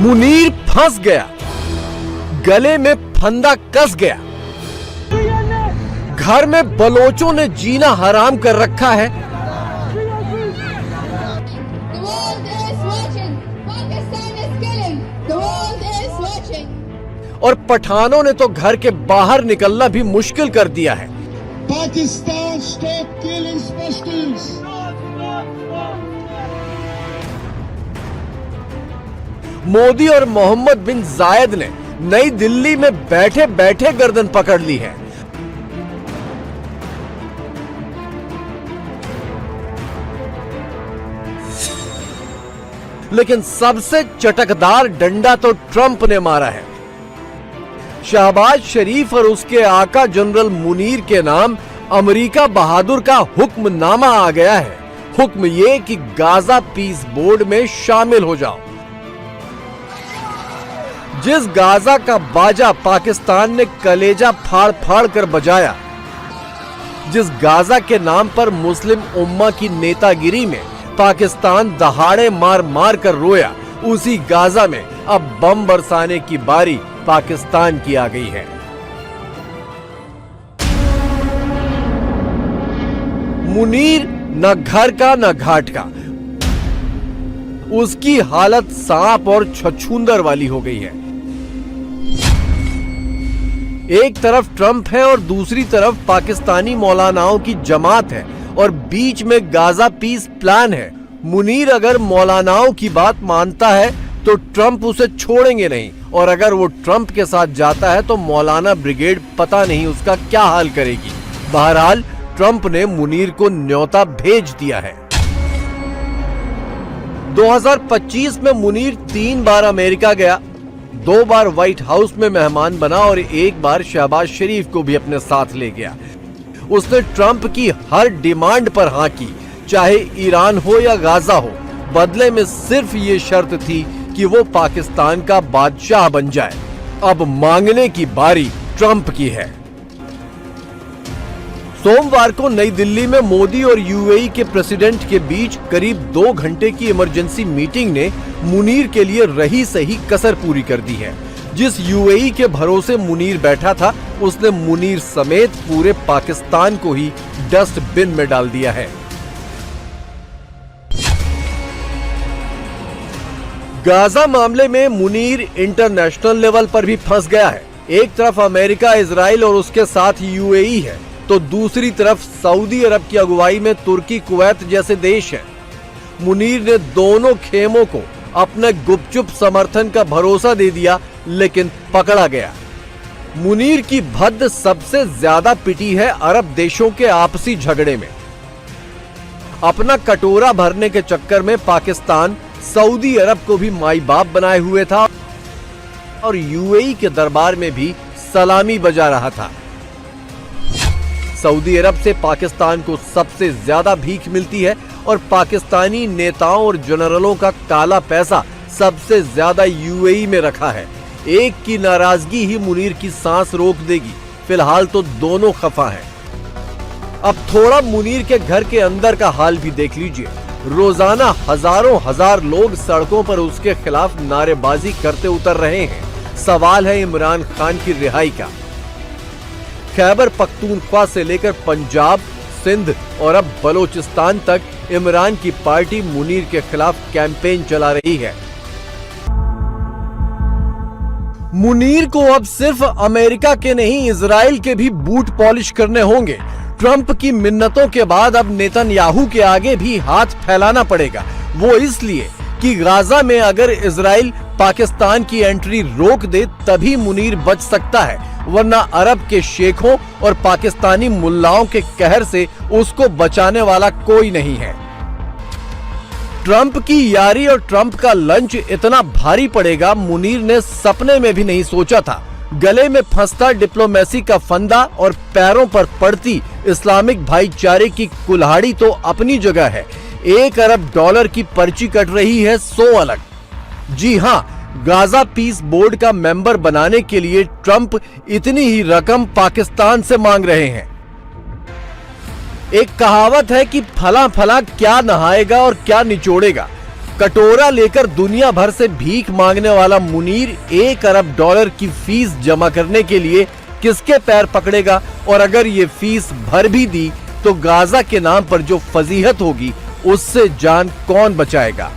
मुनीर फंस गया, गले में फंदा कस गया। घर में बलोचों ने जीना हराम कर रखा है। और पठानों ने तो घर के बाहर निकलना भी मुश्किल कर दिया है। Pakistan stop killing specialist. Modi और मोहम्मद बिन जायद ने नई दिल्ली में बैठे बैठे गर्दन पकड़ ली है। लेकिन सबसे चटकदार डंडा तो ट्रंप ने मारा है। शहबाज शरीफ और उसके आका जनरल मुनीर के नाम अमेरिका बहादुर का हुक्मनामा आ गया है। हुक्म ये कि गाजा पीस बोर्ड में शामिल हो जाओ। जिस गाजा का बाजा पाकिस्तान ने कलेजा फाड़ फाड़ कर बजाया, जिस गाजा के नाम पर मुस्लिम उम्मा की नेतागिरी में पाकिस्तान दहाड़े मार मार कर रोया, उसी गाजा में अब बम बरसाने की बारी पाकिस्तान की आ गई है। मुनीर न घर का न घाट का, उसकी हालत सांप और छछूंदर वाली हो गई है। एक तरफ ट्रंप है और दूसरी तरफ पाकिस्तानी मौलानाओं की जमात है और बीच में गाजा पीस प्लान है। मुनीर अगर मौलानाओं की बात मानता है तो ट्रंप उसे छोड़ेंगे नहीं, और अगर वो ट्रंप के साथ जाता है तो मौलाना ब्रिगेड पता नहीं उसका क्या हाल करेगी। बहरहाल ट्रंप ने मुनीर को न्योता भेज दिया है। 2025 में मुनीर 3 बार अमेरिका गया, 2 बार व्हाइट हाउस में मेहमान बना और 1 बार शहबाज शरीफ को भी अपने साथ ले गया। उसने ट्रंप की हर डिमांड पर हाँ की, चाहे ईरान हो या गाजा हो। बदले में सिर्फ ये शर्त थी कि वो पाकिस्तान का बादशाह बन जाए। अब मांगने की बारी ट्रंप की है। सोमवार को नई दिल्ली में मोदी और यूएई के प्रेसिडेंट के बीच करीब 2 घंटे की इमरजेंसी मीटिंग ने मुनीर के लिए रही सही कसर पूरी कर दी है। जिस यूएई के भरोसे मुनीर बैठा था, उसने मुनीर समेत पूरे पाकिस्तान को ही डस्टबिन में डाल दिया है। गाजा मामले में मुनीर इंटरनेशनल लेवल पर भी फंस गया है। एक तरफ अमेरिका, इजराइल और उसके साथ यूएई है, तो दूसरी तरफ सऊदी अरब की अगुवाई में तुर्की, कुवैत जैसे देश हैं। मुनीर ने दोनों खेमों को अपने गुपचुप समर्थन का भरोसा दे दिया, लेकिन पकड़ा गया। मुनीर की भद्द सबसे ज्यादा पिटी है अरब देशों के आपसी झगड़े में। अपना कटोरा भरने के चक्कर में पाकिस्तान सऊदी अरब को भी माई बाप बनाए हुए था और यूएई के दरबार में भी सलामी बजा रहा था। सऊदी अरब से पाकिस्तान को सबसे ज्यादा भीख मिलती है और पाकिस्तानी नेताओं और जनरलों का काला पैसा सबसे ज्यादा यूएई में रखा है। एक की नाराजगी ही मुनीर की सांस रोक देगी। फिलहाल तो दोनों खफा हैं। अब थोड़ा मुनीर के घर के अंदर का हाल भी देख लीजिए। रोजाना हजारों हजार लोग सड़कों पर उसके खिलाफ नारेबाजी करते उतर रहे हैं। सवाल है इमरान खान की रिहाई का। खैबर पख्तूनख्वा से लेकर पंजाब, सिंध और अब बलोचिस्तान तक इमरान की पार्टी मुनीर के खिलाफ कैंपेन चला रही है। मुनीर को अब सिर्फ अमेरिका के नहीं, इजराइल के भी बूट पॉलिश करने होंगे। ट्रंप की मिन्नतों के बाद अब नेतन्याहू के आगे भी हाथ फैलाना पड़ेगा। वो इसलिए कि गाजा में अगर इजराइल पाकिस्तान की एंट्री रोक दे तभी मुनीर बच सकता है, वरना अरब के शेखों और पाकिस्तानी मुल्लाओं के कहर से उसको बचाने वाला कोई नहीं है। ट्रंप की यारी और ट्रंप का लंच इतना भारी पड़ेगा, मुनीर ने सपने में भी नहीं सोचा था। गले में फंसता डिप्लोमेसी का फंदा और पैरों पर पड़ती इस्लामिक भाईचारे की कुल्हाड़ी तो अपनी जगह है। 1 अरब डॉलर की पर्ची कट रही है 100 अलग। जी हां, गाजा पीस बोर्ड का मेंबर बनाने के लिए ट्रंप इतनी ही रकम पाकिस्तान से मांग रहे हैं। एक कहावत है कि फला फला क्या नहाएगा और क्या निचोड़ेगा। कटोरा लेकर दुनिया भर से भीख मांगने वाला मुनीर $1 अरब की फीस जमा करने के लिए किसके पैर पकड़ेगा? और अगर ये फीस भर भी दी तो गाजा के नाम पर जो फजीहत होगी उससे जान कौन बचाएगा?